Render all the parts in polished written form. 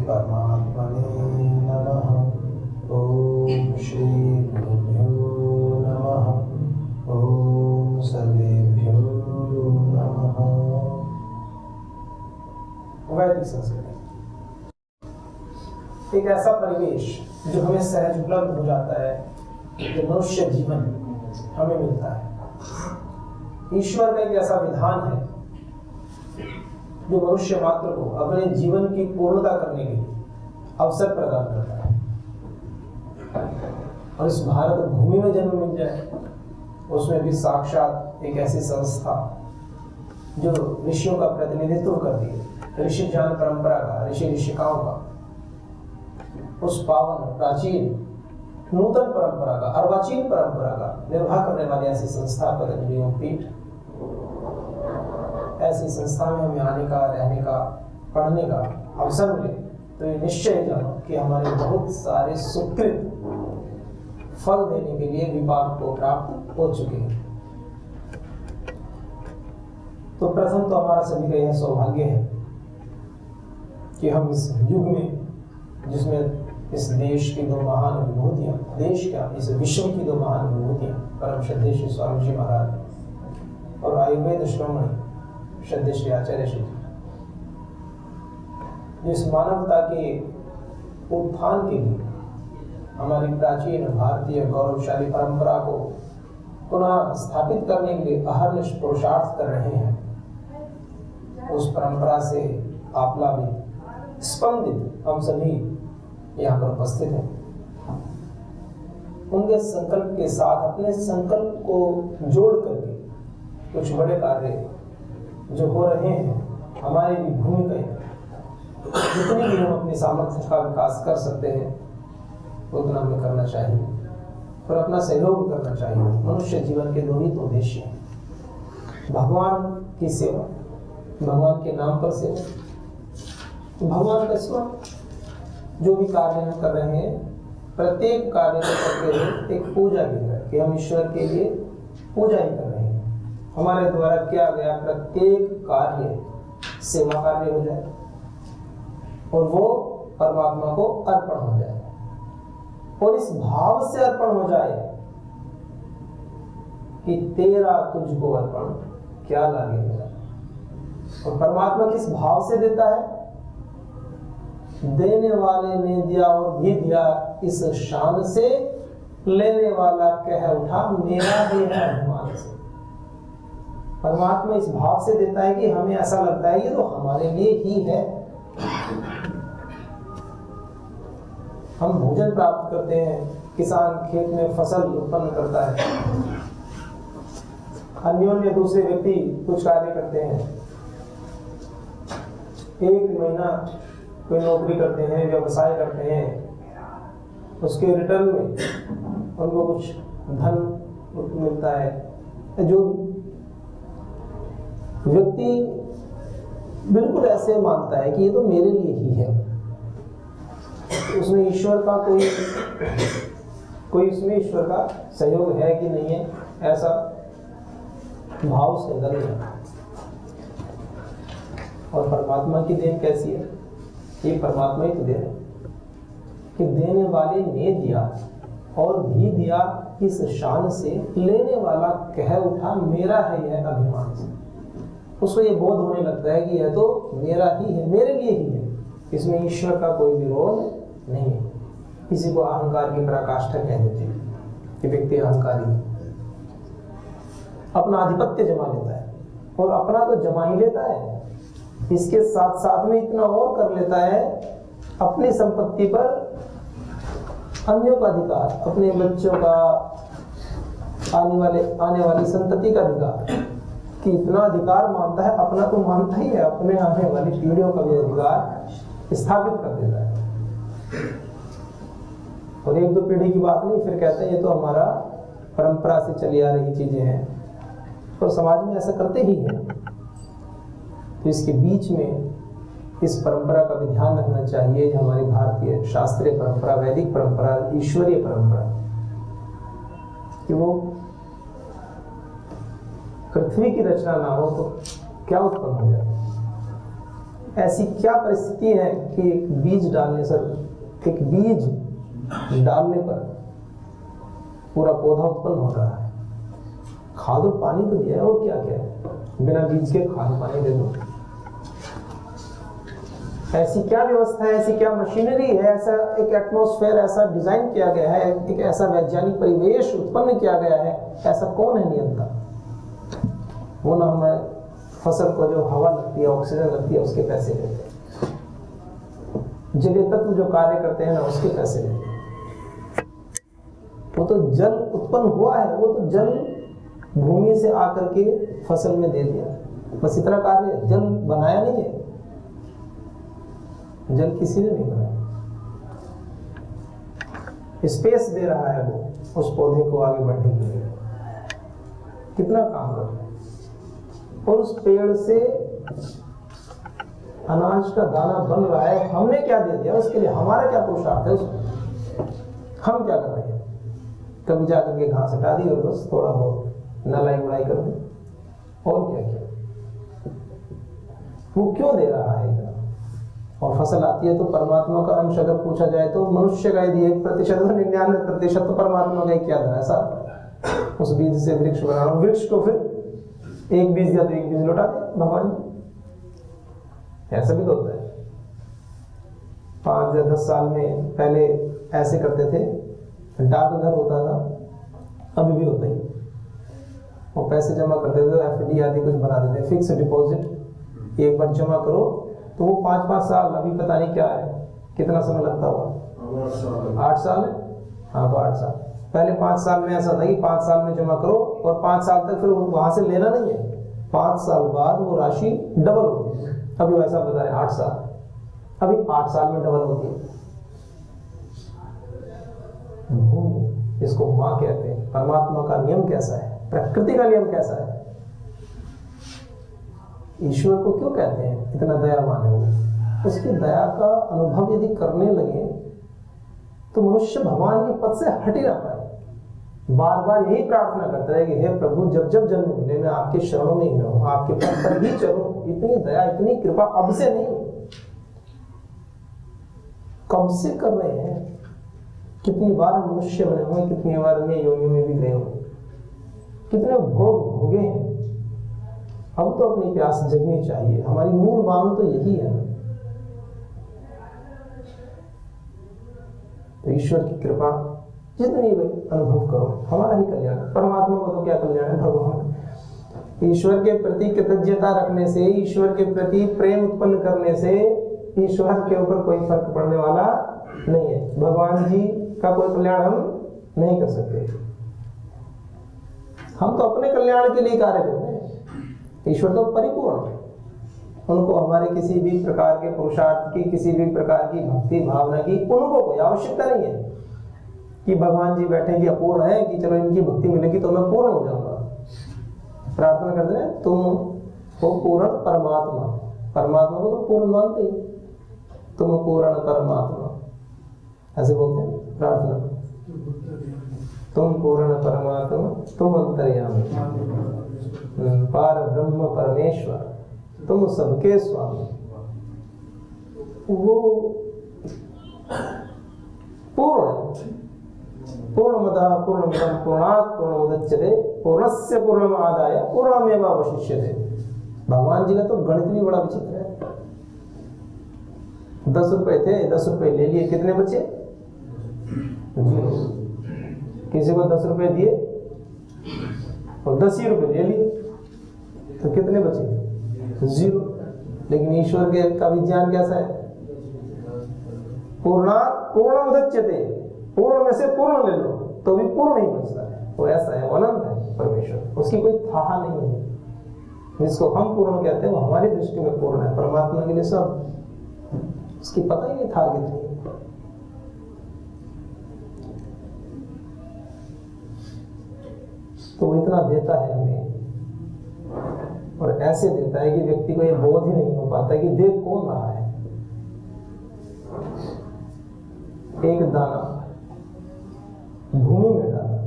परमात्मने नमः। ओम श्री गुरुभ्यो नमः। ओम सर्वेभ्यो नमः। वैदिक संस्कृति एक ऐसा परिवेश जो हमें सहज उपलब्ध हो जाता है, जो मनुष्य जीवन हमें मिलता है। ईश्वर का एक ऐसा विधान है जो मनुष्य मात्र को अपने जीवन की पूर्णता करने के लिए अवसर प्रदान करता है। और इस भारत भूमि में जन्म मिल जाए, उसमें भी साक्षात एक ऐसी संस्था जो ऋषियों का प्रतिनिधित्व करती है, ऋषि ज्ञान परंपरा का, ऋषि ऋषिकाओं का, उस पावन प्राचीन नूतन परंपरा का, अर्वाचीन परंपरा का निर्वाह करने वाली ऐसी संस्था पतंजलि योगपीठ। ऐसी संस्था में हमें आने का, रहने का, पढ़ने का अवसर मिले तो ये निश्चय जानो कि हमारे बहुत सारे सुकृत फल देने के लिए विपाक को प्राप्त हो चुके हैं। तो प्रथम तो हमारा सभी का यह सौभाग्य है कि हम इस युग में, जिसमें इस देश की दो महान विभूतियां, देश क्या इस विश्व की दो महान विभूतियां, परम श्रद्धेय श्री स्वामी जी महाराज और आयुर्वेद श्रोमणी श्रद्धेय श्री आचार्य श्री, जिस मानवता के उत्थान के लिए हमारी प्राचीन भारतीय गौरवशाली परंपरा को पुनः स्थापित करने के लिए अहर्निश पुरुषार्थ कर रहे हैं, उस परंपरा से आप्लावित, स्पंदित हम सभी यहाँ पर उपस्थित हैं। उनके संकल्प के साथ अपने संकल्प को जोड़ करके कुछ बड़े कार्य जो हो रहे हैं, हमारी भी भूमिका है, जितनी भी हम अपनी सामर्थ्य का विकास कर सकते हैं उतना हमें करना चाहिए और अपना सहयोग करना चाहिए। मनुष्य जीवन के दो ही तो उद्देश्य हैं, भगवान की सेवा, भगवान के नाम पर सेवा, भगवान का स्मरण। जो भी कार्य हम कर रहे हैं, प्रत्येक कार्य को करते हुए एक पूजा भी है कि हम ईश्वर के लिए पूजा ही कर रहे हैं। हमारे द्वारा किया गया प्रत्येक कार्य सेवा कार्य हो जाए और वो परमात्मा को अर्पण हो जाए, और इस भाव से अर्पण हो जाए कि तेरा तुझको अर्पण क्या लागे मेरा। और परमात्मा किस भाव से देता है? देने वाले ने दिया और भी दिया इस शान से, लेने वाला कह उठा मेरा ही है अभिमान से। परमात्मा इस भाव से देता है कि हमें ऐसा लगता है ये तो हमारे लिए ही है। हम भोजन प्राप्त करते हैं, किसान खेत में फसल उत्पन्न करता है, अन्योन्य दूसरे व्यक्ति कुछ कार्य करते हैं, एक महीना कोई नौकरी करते हैं, व्यवसाय करते हैं, उसके रिटर्न में उनको कुछ धन मिलता है। जो व्यक्ति बिल्कुल ऐसे मानता है कि ये तो मेरे लिए ही है, उसमें ईश्वर का कोई उसमें ईश्वर का सहयोग है कि नहीं है, ऐसा भाव से अंदर नहीं। और परमात्मा की देन कैसी है? ये परमात्मा ही तो दे रहे कि देने वाले ने दिया और भी दिया इस शान से, लेने वाला कह उठा मेरा है यह अभिमान से। उसको ये बोध होने लगता है कि यह तो मेरा ही है, मेरे लिए ही है, इसमें ईश्वर का कोई विरोध नहीं है। किसी को अहंकार की पराकाष्ठा कह देते हैं कि व्यक्ति अहंकारी अपना आधिपत्य जमा लेता है, और अपना तो जमा ही लेता है, इसके साथ साथ में इतना और कर लेता है, अपनी संपत्ति पर अन्यों का अधिकार, अपने बच्चों का, आने वाली संतति का अधिकार, कि इतना अधिकार मानता है, अपना तो मानता ही है, अपने आने वाली पीढ़ियों का भी अधिकार स्थापित कर देता है। और एक दो पीढ़ी की बात नहीं, फिर कहते हैं ये तो हमारा परंपरा से चली आ रही चीजें हैं, और समाज में ऐसा करते ही हैं। तो इसके बीच में इस परंपरा का भी ध्यान रखना चाहिए, जो हमारी भारतीय शास्त्रीय परंपरा, वैदिक परंपरा, ईश्वरीय परंपरा, कि वो पृथ्वी की रचना ना हो तो क्या उत्पन्न हो जाए। ऐसी क्या परिस्थिति है कि एक बीज डालने पर पूरा पौधा उत्पन्न हो रहा है? खाद और पानी तो दिया है, और क्या क्या है? बिना बीज के खाद पानी दे दो। ऐसी क्या व्यवस्था है, ऐसी क्या मशीनरी है, ऐसा एक एटमॉस्फेयर ऐसा डिजाइन किया गया है, एक ऐसा वैज्ञानिक परिवेश उत्पन्न किया गया है, ऐसा कौन है नियंता? वो ना हमें फसल को जो हवा लगती है, ऑक्सीजन लगती है, उसके पैसे लेते हैं। जलीय तत्व जो कार्य करते हैं ना, उसके पैसे लेते हैं। वो तो जल उत्पन्न हुआ है, वो तो जल भूमि से आकर के फसल में दे दिया, बस इतना कार्य है। जल बनाया नहीं है, जल किसी ने नहीं बनाया। स्पेस दे रहा है वो उस पौधे को आगे बढ़ने के लिए, कितना काम कर रहा है। और उस पेड़ से अनाज का दाना बन रहा है, हमने क्या दे दिया उसके लिए? हमारा क्या पुरुषार्थ है उसमें? हम क्या कर रहे हैं? कभी जाकर के घास हटा दी और बस थोड़ा बहुत नलाई उड़ाई कर दी, और क्या किया? वो क्यों दे रहा है इतना? और फसल आती है तो परमात्मा का अंश अगर पूछा जाए तो मनुष्य का यदि 1% 99% तो परमात्मा का ही क्या धरा? ऐसा उस बीज से वृक्ष बना, वृक्ष को फिर एक बीज दिया तो एक बीज लौटा दे भगवान। ऐसा भी तो होता है। 5 या 10 साल में पहले ऐसे करते थे, डाकघर होता था, अभी भी होता ही। वो पैसे जमा करते थे, FD आदि कुछ बना देते, फिक्स डिपॉजिट, एक बार जमा करो तो वो 5-5 साल, अभी पता नहीं क्या है, कितना समय लगता होगा, 8 साल है। हाँ, तो 8 साल पहले 5 साल में ऐसा था कि 5 साल में जमा करो और 5 साल तक फिर वहां से लेना नहीं है, 5 साल बाद वो राशि डबल होती है। अभी वैसा बता रहे 8 साल, अभी 8 साल में डबल होती है। भूमि, इसको माँ कहते हैं। परमात्मा का नियम कैसा है, प्रकृति का नियम कैसा है? ईश्वर को क्यों कहते हैं इतना दयावान है वो? उसकी दया का अनुभव यदि करने लगे तो मनुष्य भगवान के पद से हट ही ना पाए। बार बार यही प्रार्थना करता है कि हे प्रभु, जब जब जन्म मिले मैं आपके शरणों में ही रहूं, आपके पद पर ही चलूं। इतनी दया, इतनी कृपा अब से नहीं, कब से कर रहे हैं। कितनी बार मनुष्य बने हुए, कितनी बार अन्य योनियों में भी गए हुए, कितने भोग भोगे हैं। अब तो अपनी प्यास जगनी चाहिए। हमारी मूल मांग तो यही है। तो ईश्वर की कृपा जितनी भी अनुभव करो, हमारा ही कल्याण। परमात्मा को तो क्या कल्याण है? भगवान। ईश्वर के प्रति कृतज्ञता रखने से, ईश्वर के प्रति प्रेम उत्पन्न करने से ईश्वर के ऊपर कोई फर्क पड़ने वाला नहीं है। भगवान जी का कोई कल्याण हम नहीं कर सकते। हम तो अपने कल्याण के लिए कार्य करते हैं। ईश्वर तो परिपूर्ण है, उनको हमारे किसी भी प्रकार के पुरुषार्थ की, किसी भी प्रकार की भक्ति भावना की उनको कोई आवश्यकता नहीं है कि भगवान जी बैठे जी अपूर्ण है कि चलो इनकी भक्ति मिलेगी तो मैं पूर्ण हो जाऊंगा। प्रार्थना करते हैं तुम हो पूर्ण परमात्मा। परमात्मा को तो पूर्ण मानते ही, तुम पूर्ण परमात्मा, ऐसे बोलते हैं प्रार्थना। तुम पूर्ण परमात्मा, तुम अंतर्यामी, पार ब्रह्म परमेश्वर, तुम सबके स्वामी। वो पूर्ण, पूर्णमदः पूर्णमिदं पूर्णात् पूर्णमुदच्यते पूर्णस्य पूर्णमादाय पूर्णमेवावशिष्यते। भगवान जी का तो गणित भी बड़ा विचित्र है। 10 रुपए थे, 10 रुपए ले लिए, कितने बचे? 0। किसी को 10 रुपए दिए और 10 ही रुपए ले लिए तो कितने बचे? 0। लेकिन ईश्वर के का विज्ञान कैसा है? पूर्णात् पूर्णमुदच्यते, पूर्ण में से पूर्ण ले लो तो भी पूर्ण नहीं बचता है। वो ऐसा है, अनंत है परमेश्वर, उसकी कोई थाह नहीं है। जिसको हम पूर्ण कहते हैं वो हमारी दृष्टि में पूर्ण है, परमात्मा के लिए सब उसकी पता ही नहीं था कितनी। तो वो इतना देता है हमें, और ऐसे देता है कि व्यक्ति को ये बोध ही नहीं हो पाता कि दे कौन रहा है। एक दाना भूमि में डाला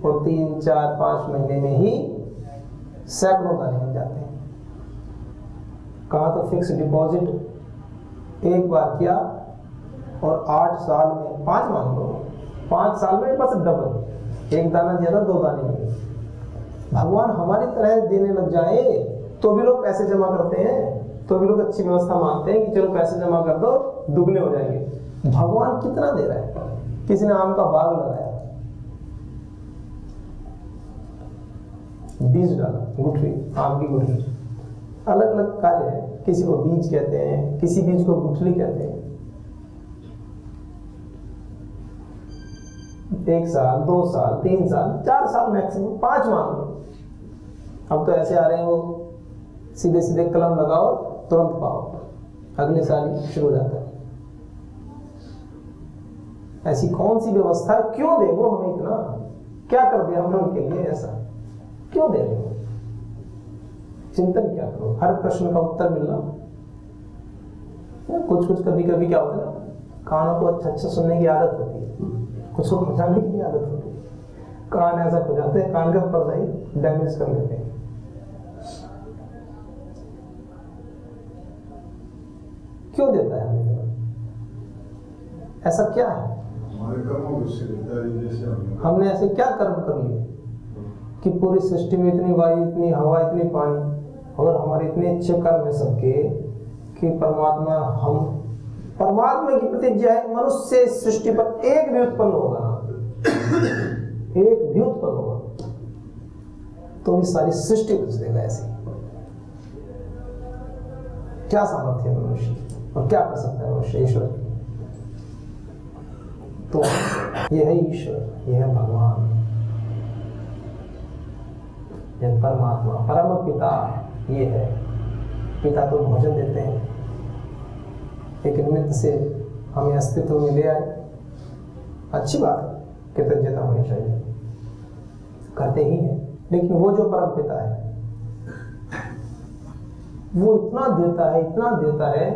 और 3, 4, 5 महीने में ही सैकड़ों दाने बन जाते हैं। कहा तो फिक्स डिपॉजिट एक बार किया और 8 साल में 5 मान लो, 5 साल में बस डबल, 1 दाना दिया था 2 दाने मिले। भगवान हमारी तरह देने लग जाए तो भी लोग पैसे जमा करते हैं, तो भी लोग अच्छी व्यवस्था मानते हैं कि चलो पैसे जमा कर दो दुगने हो जाएंगे। भगवान कितना दे रहा है? किसी ने आम का बाग लगाया, बीज डाला, गुठली, आम की गुठली, अलग अलग कार्य है, किसी को बीज कहते हैं, किसी बीज को गुठली कहते हैं। 1 साल, 2 साल, 3 साल, 4 साल मैक्सिमम, 5 मान लो। अब तो ऐसे आ रहे हैं वो सीधे सीधे कलम लगाओ तुरंत पाओ, अगले साल ही शुरू हो जाता है। ऐसी कौन सी व्यवस्था है? क्यों दे वो हमें इतना? क्या कर दिया हमने उनके लिए ऐसा? क्यों दे रहे हो? चिंतन क्या करो, हर प्रश्न का उत्तर मिलना। कुछ कुछ कभी कभी क्या होता है ना, कानों को अच्छा अच्छा सुनने की आदत होती है, कुछ को खुजाने की आदत होती है, कान ऐसा खुजाते हैं, कान का पर्दा ही डैमेज कर लेते हैं। क्यों देता है हमें? ऐसा क्या है? हमने ऐसे क्या कर्म कर लिए कि पूरी सृष्टि में इतनी वायु, इतनी हवा, इतनी पानी, और हमारे इतने अच्छे कर्म है सबके कि परमात्मा, हम परमात्मा की प्रतिज्ञा है मनुष्य सृष्टि पर एक भी उत्पन्न होगा ना, एक भी उत्पन्न होगा तो भी सारी सृष्टि बच देगा। ऐसे क्या सामर्थ्य है मनुष्य और क्या कर सकता है मनुष्य ईश्वर? तो यह है ईश्वर, यह है भगवान, यह परमात्मा, परम पिता। ये है पिता तो भोजन देते हैं, एक निमित्त से हमें अस्तित्व में ले आए, अच्छी बात है, कृतज्ञता होनी चाहिए, करते ही हैं। लेकिन वो जो परम पिता है वो इतना देता है, इतना देता है,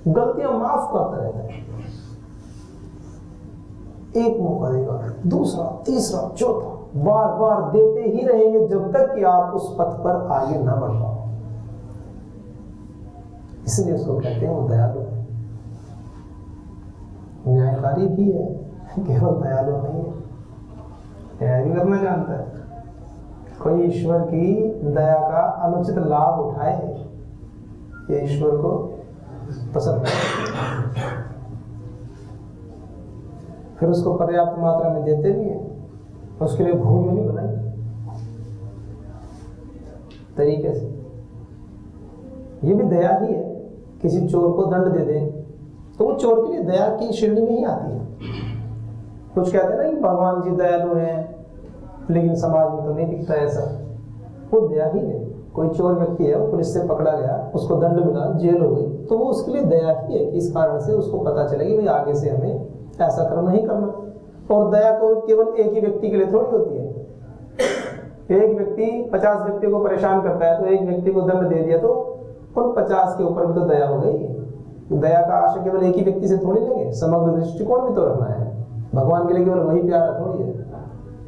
गलतियां माफ करता रहता है। एक मौका देगा, दूसरा, तीसरा, चौथा, बार बार देते ही रहेंगे जब तक कि आप उस पथ पर आगे ना बढ़ पाओ। इसलिए उसको कहते हैं वो दयालु है, न्यायकारी भी है, केवल दयालु नहीं है, न्याय भी करना जानता है। कोई ईश्वर की दया का अनुचित लाभ उठाए, ये ईश्वर को पसंद है। फिर उसको पर्याप्त मात्रा में देते भी हैं, उसके लिए भूमि नहीं बनाई तरीके से। ये भी दया ही है। किसी चोर को दंड दे दे तो वो चोर के लिए दया की श्रेणी में ही आती है। कुछ कहते हैं ना कि भगवान जी दयालु हैं, लेकिन समाज में तो नहीं दिखता ऐसा। वो दया ही है। कोई चोर व्यक्ति है, वो पुलिस से पकड़ा गया, उसको दंड मिला, जेल हो गई, तो वो उसके लिए दया ही है कि इस कारण से उसको पता चलेगी भाई आगे से हमें ऐसा कर्म नहीं करना। और दया को केवल एक ही व्यक्ति के लिए थोड़ी होती है। एक व्यक्ति 50 व्यक्तियों को परेशान करता है तो एक व्यक्ति को दंड दे दिया तो उन 50 के ऊपर भी तो दया हो गई। दया का आशय केवल एक ही व्यक्ति से थोड़ी लेंगे, समग्र दृष्टिकोण भी तो रखना है। भगवान के लिए केवल वही प्यारा थोड़ी है,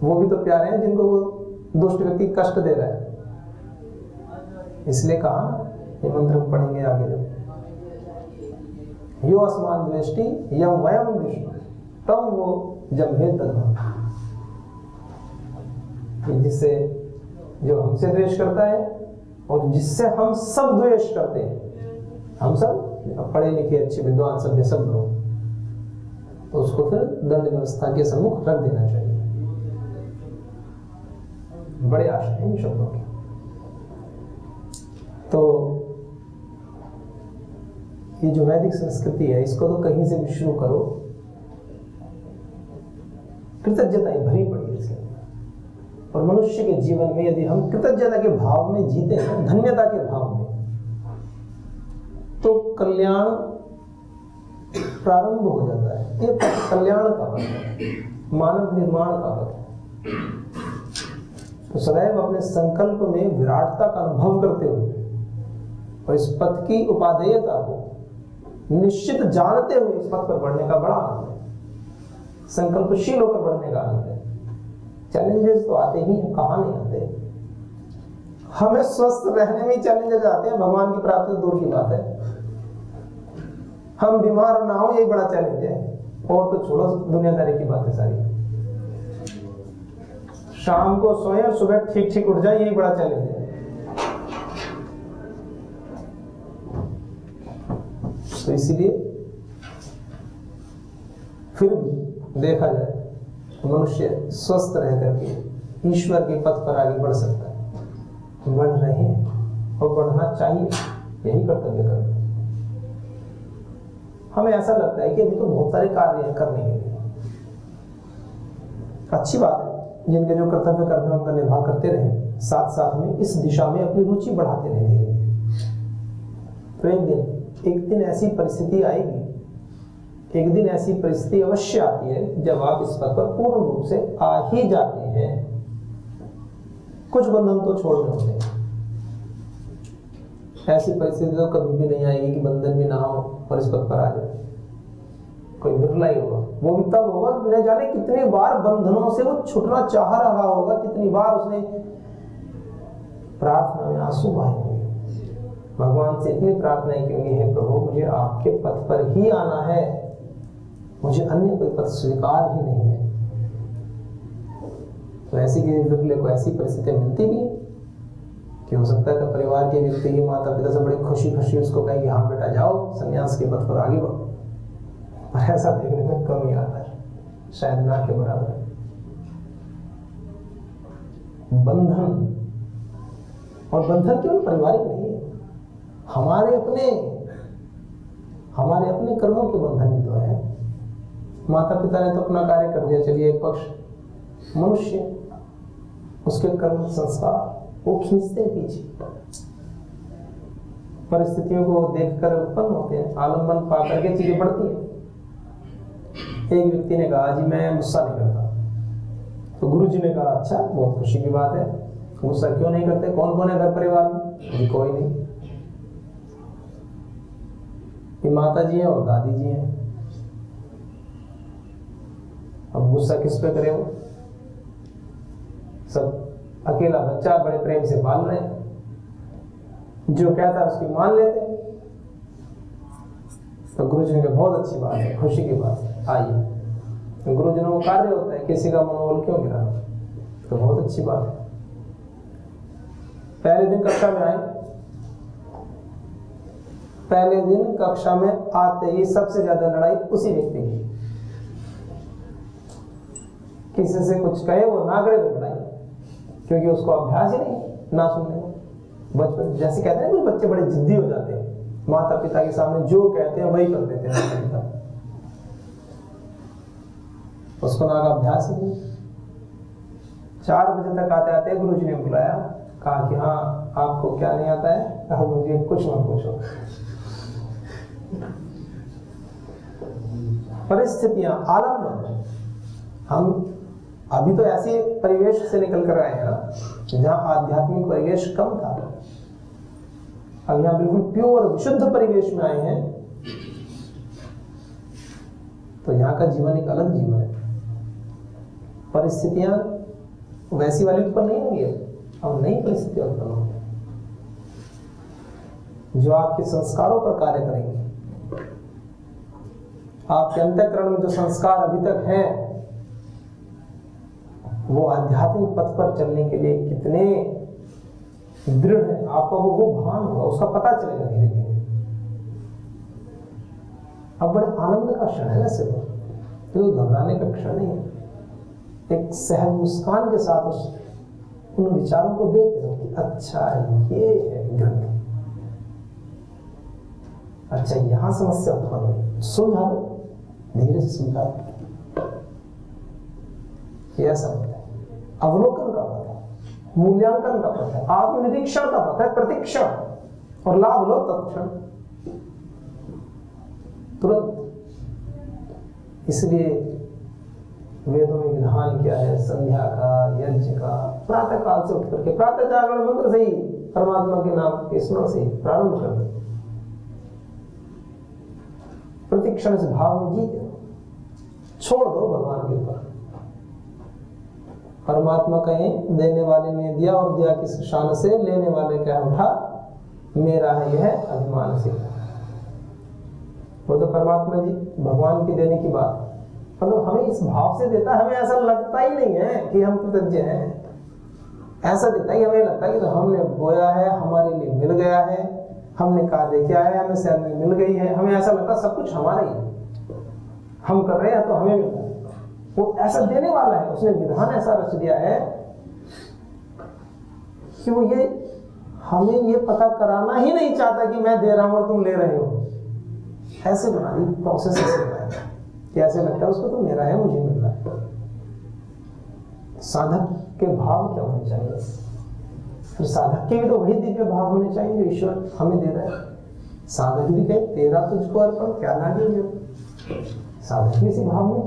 वो भी तो प्यारे हैं जिनको वो दुष्ट व्यक्ति कष्ट दे रहा है। इसलिए कहा, ये मंत्र पढ़ेंगे आगे जब, यो अस्मान द्वेष्टि यम वयम विष्णु तम वो जम्भे तद्भव। जिससे जो हमसे द्वेष करता है और जिससे हम सब द्वेष करते हैं, हम सब पढ़े लिखे अच्छे विद्वान सभ्य सब लोग, तो उसको फिर दंड व्यवस्था के सम्मुख रख देना चाहिए। बड़े आशय हैं इन शब्दों के। तो ये जो वैदिक संस्कृति है, इसको तो कहीं से भी शुरू करो, कृतज्ञता ही भरी पड़ी है इसके अंदर। और मनुष्य के जीवन में यदि हम कृतज्ञता के भाव में जीते हैं, धन्यता के भाव में, तो कल्याण प्रारंभ हो जाता है। ये कल्याण का पथ है, मानव निर्माण का पथ है। तो सदैव अपने संकल्प में विराटता का अनुभव करते हुए और इस पथ की उपादेयता को निश्चित जानते हुए इस पथ पर बढ़ने का बड़ा आनंद है। संकल्पशील होकर बढ़ने का आनंद है। चैलेंजेस तो आते ही हैं, कहाँ नहीं आते। हमें स्वस्थ रहने में चैलेंजेस आते हैं, भगवान की प्राप्ति तो दूर की बात है। हम बीमार ना हो यही बड़ा चैलेंज है, और तो छोड़ो दुनियादारी की बातें सारी। शाम को सोए और सुबह ठीक ठीक उठ जाए, यही बड़ा चैलेंज है। तो इसीलिए फिर भी देखा जाए तो मनुष्य स्वस्थ रह करके ईश्वर के पथ पर आगे बढ़ सकता है, बढ़ रहे हैं और बढ़ना चाहिए, यही कर्तव्य करना। हमें ऐसा लगता है कि अभी तो बहुत सारे कार्य हैं करने के लिए, अच्छी बात है, जिनके जो कर्तव्य कर्म है उनका निर्वाह करते रहे, साथ साथ में इस दिशा में अपनी रुचि बढ़ाते रहे धीरे धीरे। तो एक दिन ऐसी परिस्थिति आएगी, एक दिन ऐसी परिस्थिति अवश्य आती है जब आप इस पद पर पूर्ण रूप से आ ही जाते हैं। कुछ बंधन तो छोड़ने होते हैं, ऐसी परिस्थिति तो कभी भी नहीं आएगी कि बंधन भी ना हो और इस पद पर आ जाए, कोई बिरला ही होगा। वो भी तब होगा न जाने कितनी बार बंधनों से वो छूटना चाह रहा होगा, कितनी बार उसने प्रार्थना में आंसू बहाए होंगे, भगवान से इतनी प्रार्थनाएं की होंगी, हे प्रभु मुझे आपके पथ पर ही आना है, मुझे अन्य कोई पथ स्वीकार ही नहीं है। तो ऐसी किसी बिरले को ऐसी परिस्थितियां मिलती भी है कि हो सकता है कि परिवार के व्यक्ति के माता पिता से बड़ी खुशी खुशी उसको कहेंगे हाँ बेटा जाओ संन्यास के पथ पर आगे बढ़ो, पर ऐसा देखने में कम ही आता है, शायद ना के बराबर। बंधन, और बंधन केवल पारिवारिक नहीं है, हमारे अपने कर्मों के बंधन भी तो है। माता पिता ने तो अपना कार्य कर दिया, चलिए एक पक्ष मनुष्य, उसके कर्म संस्कार वो खींचते हैं पीछे, परिस्थितियों को देखकर उत्पन्न होते हैं, आलम्बन पा करके चीजें बढ़ती हैं। एक व्यक्ति ने कहा जी मैं गुस्सा नहीं करता, तो गुरु जी ने कहा अच्छा बहुत खुशी की बात है, गुस्सा क्यों नहीं करते, कौन कौन है घर परिवार में? जी कोई नहीं, ये माता जी हैं और दादी जी हैं। अब गुस्सा किस पे करे, वो सब अकेला बच्चा बड़े प्रेम से पाल रहे हैं, जो कहता है उसकी मान लेते हैं। तो गुरु जी ने कहा बहुत अच्छी बात है, खुशी की बात है, आइए। तो गुरु जी ने वो कार्य होता है, किसी का मनोबल क्यों गिराना, तो बहुत अच्छी बात है। पहले दिन कक्षा में आए, पहले दिन कक्षा में आते ही सबसे ज्यादा लड़ाई उसी व्यक्ति की, किसी से कुछ कहे वो ना करे तो लड़ाई, क्योंकि उसको अभ्यास ही नहीं ना सुनने का। बचपन जैसे कहते हैं कुछ बच्चे बड़े जिद्दी हो जाते हैं, माता पिता के सामने जो कहते हैं वही कर देते हैं, माता पिता उसको ना का अभ्यास ही नहीं। 4 बजे तक आते आते गुरु जी ने बुलाया, कहा कि हाँ आपको क्या नहीं आता है, कहा मुझे कुछ मत पूछो। परिस्थितियां आलम्बन, हम अभी तो ऐसे परिवेश से निकल कर आए हैं ना जहां आध्यात्मिक परिवेश कम था, अब यहाँ बिल्कुल प्योर विशुद्ध परिवेश में आए हैं, तो यहाँ का जीवन एक अलग जीवन है। परिस्थितियां वैसी वाली उत्पन्न नहीं होंगी, अब नई परिस्थितियां उत्पन्न होंगी जो आपके संस्कारों पर कार्य करेंगे। आपके अंतःकरण में जो संस्कार अभी तक हैं वो आध्यात्मिक पथ पर चलने के लिए कितने दृढ़ है, आपको वो भान होगा, उसका पता चलेगा धीरे धीरे। अब बड़े आनंद का क्षण है वैसे तो घबराने का क्षण नहीं है, एक सहज मुस्कान के साथ उन विचारों को देख रहे हो कि अच्छा ये है ग्रंथ, अच्छा यहां समस्या उत्पन्न हुई, सुलझा लो, धीरे से सुलझा लो। ऐसा होता है, अवलोकन का पथ है, मूल्यांकन का पथ है, आत्मनिरीक्षण का पथ है, प्रतीक्षण, और लाभ लो तत्क्षण, तुरंत। इसलिए वेदों में विधान क्या है, संध्या का, यज्ञ का, प्रातः काल से उठ करके प्रातः जागरण मंत्र से ही परमात्मा के नाम के स्मरण से प्रारंभ कर दो, प्रतिक्षण से भाव में जीते, छोड़ दो भगवान के ऊपर, परमात्मा कहें देने वाले ने दिया और दिया किस शान से, लेने वाले का उठा मेरा है यह अभिमान से। वो तो परमात्मा जी भगवान की देने की बात, मतलब हमें इस भाव से देता है, हमें ऐसा लगता ही नहीं है कि हम कृतज्ञ हैं। ऐसा देता है कि हमें लगता है कि तो हमने बोया है, हमारे लिए मिल गया है, हमने कार्य किया है, हमें सैलरी मिल गई है, हमें ऐसा लगता है सब कुछ हमारा ही है, हम कर रहे हैं तो हमें मिल रहा है। वो ऐसा देने वाला है, उसने विधान ऐसा रच दिया है कि वो ये हमें ये पता कराना ही नहीं चाहता कि मैं दे रहा हूं और तुम ले रहे हो। ऐसे बना दी प्रोसेस, ऐसे बनाया कि ऐसे लगता है उसको तो मेरा है, मुझे मिल रहा है। साधक के भाव क्या होने चाहिए? फिर साधक के भी तो वही दिव्य भाव होने चाहिए जो ईश्वर हमें दे रहा है। साधक भी कहे तेरा तुझको अर्पण, क्या लागे जो साधक भी इसी भाव में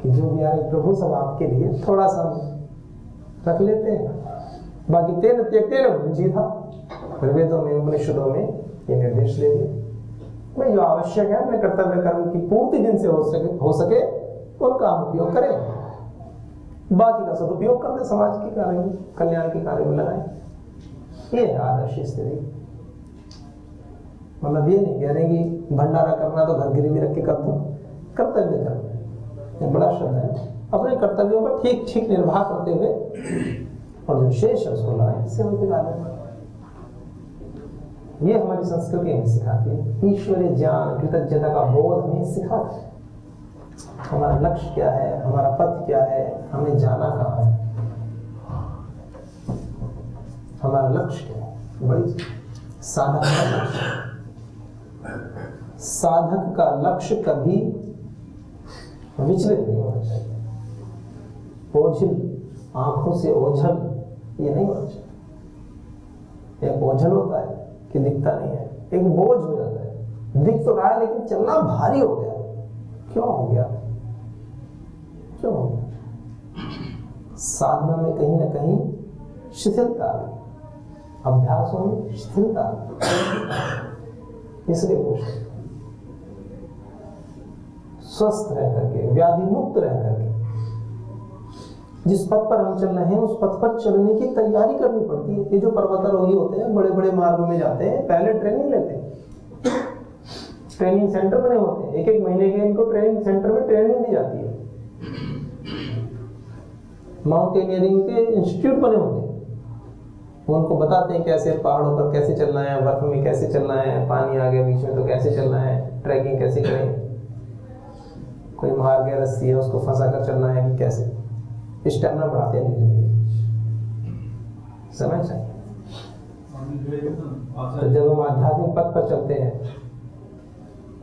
कि जो भी आए प्रभु सब आपके लिए, थोड़ा सा रख लेते हैं, बाकी तेन त्यक्तेन भुंजी था। वेदों में उपनिषदों में ये निर्देश दे दिए भाई जो आवश्यक है अपने कर्तव्य कर्म की पूर्ति जिनसे हो सके उनका हम उपयोग करें, बाकी का सदुपयोग कर दे, समाज के कार्य में, कल्याण के कार्य में लगाएं। ये है आदर्श स्थिति। मतलब ये नहीं कह रहे कि भंडारा करना तो घर गिरवी रख के कर दो, कर्तव्य करना ये बड़ा शब्द है। अपने कर्तव्यों का ठीक ठीक निर्वाह करते हुए और जो शेष है उसको लगाएं, सेवा के कार्य में। ये हमारी संस्कृति हमें सिखाती है। ईश्वरीय ज्ञान, कृतज्ञता का बोध हमें सिखाता है। हमारा लक्ष्य क्या है, हमारा पथ क्या है, हमें जाना कहाँ है, हमारा लक्ष्य क्या है। बड़ी साधक का लक्ष्य, साधक का लक्ष्य कभी विचलित नहीं होना चाहिए। ओझल, आंखों से ओझल ये नहीं होना चाहिए। एक ओझल होता है कि दिखता नहीं है, एक बोझ हो जाता है, दिख तो रहा है लेकिन चलना भारी हो गया। क्यों हो गया? क्यों हो गया? साधना में कहीं ना कहीं शिथिलता आ गई, अभ्यासों में शिथिलता आ गई। इसलिए पूछे स्वस्थ रह करके, व्याधि मुक्त रह करके जिस पथ पर हम चल रहे हैं उस पथ पर चलने की तैयारी करनी पड़ती है। ये जो पर्वतारोही होते हैं, बड़े बड़े मार्गों में जाते हैं, पहले ट्रेनिंग लेते हैं, ट्रेनिंग सेंटर बने होते हैं, एक एक महीने के इनको ट्रेनिंग सेंटर में ट्रेनिंग दी जाती है। माउंटेनियरिंग के इंस्टीट्यूट बने होते हैं, वो उनको बताते हैं कैसे पहाड़ों पर कैसे चलना है, बर्फ में कैसे चलना है, पानी आ गया बीच में तो कैसे चलना है, ट्रैकिंग कैसे करें, कोई मार गया रस्सी है उसको फंसा कर चलना है कि कैसे, स्टेमिना बढ़ाते हैं धीरे धीरे। समझ चाहिए। तो जब हम आध्यात्मिक पथ पर चलते हैं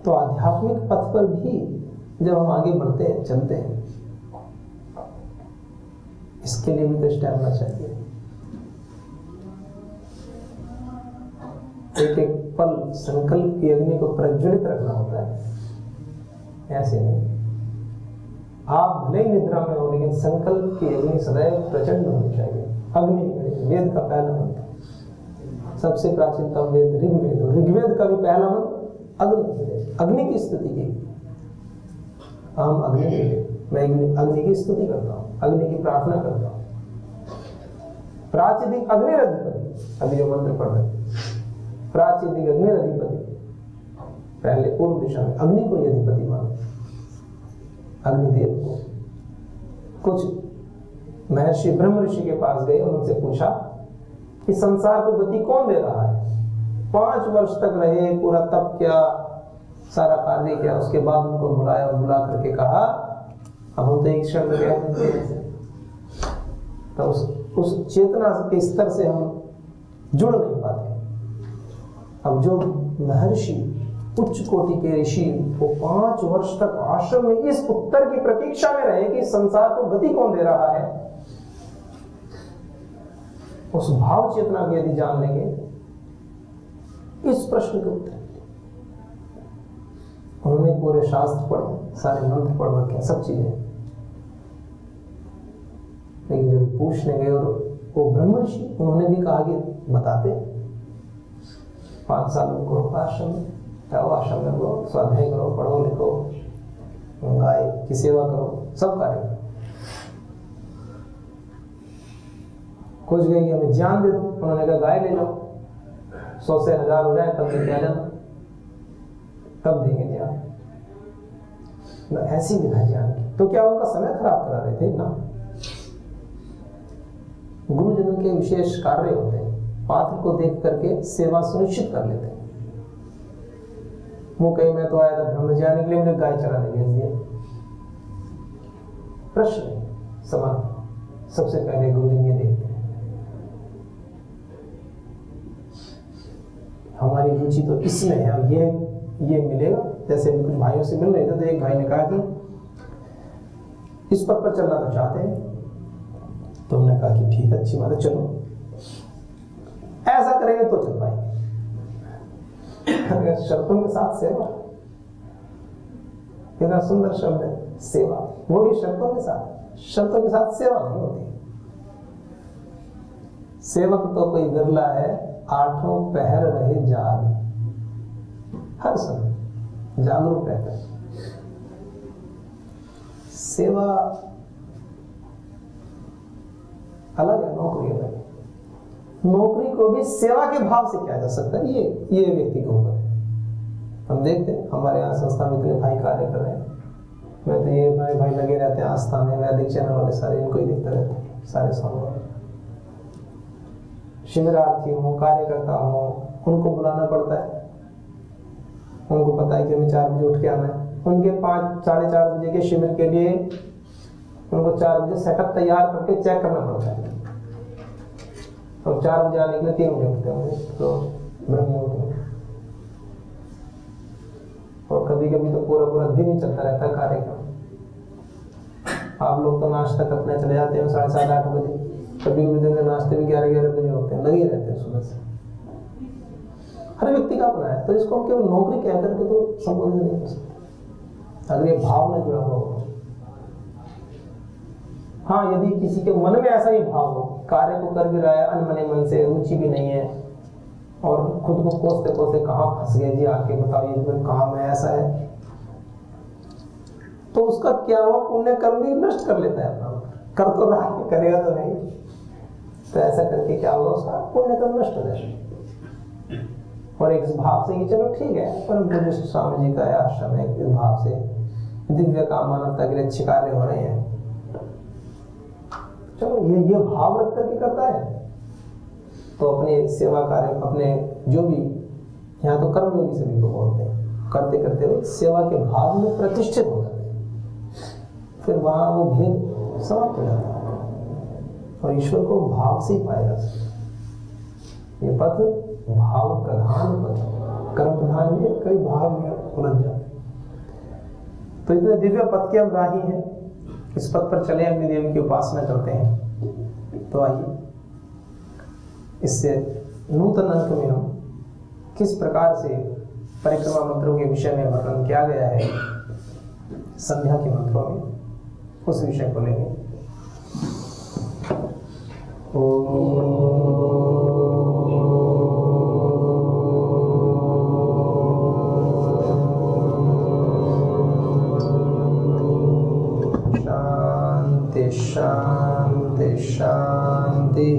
तो आध्यात्मिक पथ पर भी जब हम आगे बढ़ते हैं, चलते हैं, इसके लिए भी तो स्टेमिना चाहिए। एक एक पल संकल्प की अग्नि को प्रज्वलित रखना होता है, ऐसे नहीं। आप भले ही निद्रा में हो लेकिन संकल्प की अग्नि सदैव प्रचंड होनी चाहिए। अग्नि वेद का पहला मंत्र, सबसे प्राचीनतम वेद ऋग्वेद, ऋग्वेद का भी पहला मंत्र अग्नि, अग्नि की स्तुति की। हम अग्नि के, मैं अग्नि की स्तुति करता हूँ, अग्नि की प्रार्थना करता हूँ। प्राचीदिक अग्निरधिपति, अभी जो मंत्र पढ़ रहे, प्राचीदिक अग्निरधिपति, पहले पूर्व दिशा में अग्नि को ही अधिपति मानो, अग्निदेव को। कुछ महर्षि ब्रह्म ऋषि के पास गए और उनसे पूछा कि संसार को गति कौन दे रहा है? 5 वर्ष तक रहे, पूरा तप किया, सारा कार्य किया, उसके बाद उनको बुलाया और बुला करके कहा अब हम तो एक क्षण में गए। तो उस चेतना के स्तर से हम जुड़ नहीं पाते। अब जो महर्षि उच्च कोटि के ऋषि वो 5 वर्ष तक आश्रम में इस उत्तर की प्रतीक्षा में रहे कि संसार को गति कौन दे रहा है, उस भाव चेतना को यदि जान लेंगे, इस प्रश्न के उत्तर उन्होंने पूरे शास्त्र पढ़े, सारे मंत्र पढ़ रखे, सब चीजें, लेकिन जब पूछने गए और वो ब्रह्म ऋषि उन्होंने भी कहा कि बताते 5 साल उनको आश्रम में आश्रम में करो, स्वाध्याय करो, पढ़ो लिखो, गाय की सेवा करो, सब कार्य करो। खोज गए कि हमें जान दे दो। उन्होंने कहा गाय ले जाओ, 100 से 1000 हो जाए तब लेके आ जाना, तब देंगे जान। ऐसी विधा जान की। तो क्या उनका समय खराब करा रहे थे ना? गुरुजनों के विशेष कार्य होते हैं, पात्र को देख करके सेवा सुनिश्चित कर लेते हैं। वो कहीं मैं तो आया था ब्रह्मज्ञान के लिए, मुझे गाय चराने भेज दिया। प्रश्न समान, सबसे पहले गुरुजन ये देखते हैं। हमारी रुचि तो इसमें है, और ये मिलेगा। जैसे अभी कुछ भाइयों से मिल रहे थे तो एक भाई ने कहा कि इस पथ पर चलना तो चाहते हैं। तो हमने कहा कि ठीक है, अच्छी बात है, चलो ऐसा करेंगे तो चल पाएंगे। शर्तों के साथ सेवा, कितना सुंदर शब्द है सेवा, वो भी शर्तों के साथ। शर्तों के साथ सेवा नहीं होती। सेवक तो कोई विरला है, 8 पहर रहे जाग, हर समय जागरूक रहता है। सेवा अलग है, नौकरी अलग है। नौकरी को भी सेवा के भाव से किया जा सकता है, ये व्यक्ति के ऊपर है। हम देखते हैं हमारे यहाँ संस्था में इतने भाई कार्य कर रहे हैं। मैं तो ये भाई लगे रहते हैं आस्था में, वैदिक चैनल वाले सारे इनको ही देखते रहते हैं, सारे सोमवार। शिविरार्थी हो, कार्यकर्ता हो, उनको बुलाना पड़ता है। उनको पता है कि हमें 4 बजे उठ के आना है। उनके 5 साढ़े 4 बजे के शिविर के लिए उनको 4 बजे सेटअप तैयार करके चेक करना पड़ता है, और 4 बजे आने के लिए 3 बजे उठते होंगे तो ब्रह्म मुहूर्त में। और कभी कभी तो पूरा दिन ही चलता रहता है कार्यक्रम। आप लोग तो नाश्ता करने चले जाते हैं 7:30 8 बजे, कभी कभी दिन में नाश्ते भी 11 बजे होते हैं, लगे रहते हैं सुबह से। हर व्यक्ति का अपना है, तो इसको हम केवल नौकरी कह करके तो संबोधित नहीं कर सकते, अगर ये भाव न जुड़ा हुआ हो। हाँ, यदि किसी के मन में ऐसा ही भाव हो, कार्य को कर भी रहा है अनमने मन से, रुचि भी नहीं है, और खुद को कोसते कोसते कहाँ फंस गए जी, आके बताइए कोई काम है ऐसा है, तो उसका क्या हुआ, पुण्य कर्म भी नष्ट कर लेता है अपना। कर तो रहा है, करेगा तो नहीं, तो ऐसा करके क्या होगा, उसका पुण्य कर्म नष्ट हो जाएगा। और एक भाव से कि चलो ठीक है, परम पूज्य स्वामी जी का आश्रम है, इस भाव से दिव्य काम मानवता के लिए अच्छे कार्य हो रहे हैं, चलो ये भाव रख करके करता है, तो अपने सेवा कार्य, अपने जो भी यहाँ तो कर्मयोगी सभी को बोलते हैं, करते करते हुए सेवा के भाव में प्रतिष्ठित हो जाते हैं। फिर वहाँ वो भेद समाप्त हो जाता है, और ईश्वर को भाव से ही पाया जा सकता है। ये पथ भाव प्रधान पथ, कर्म प्रधान भी है, कई भाव में उलझ जाते। तो इतने दिव्य पथ के हम राही हैं, इस पथ पर चले अपनी देवी की उपासना करते हैं। तो आइए इससे नूतन अंक में हम किस प्रकार से परिक्रमा मंत्रों के विषय में वर्णन किया गया है संध्या के मंत्रों में, उस विषय को लेंगे। शांति शांति शांति।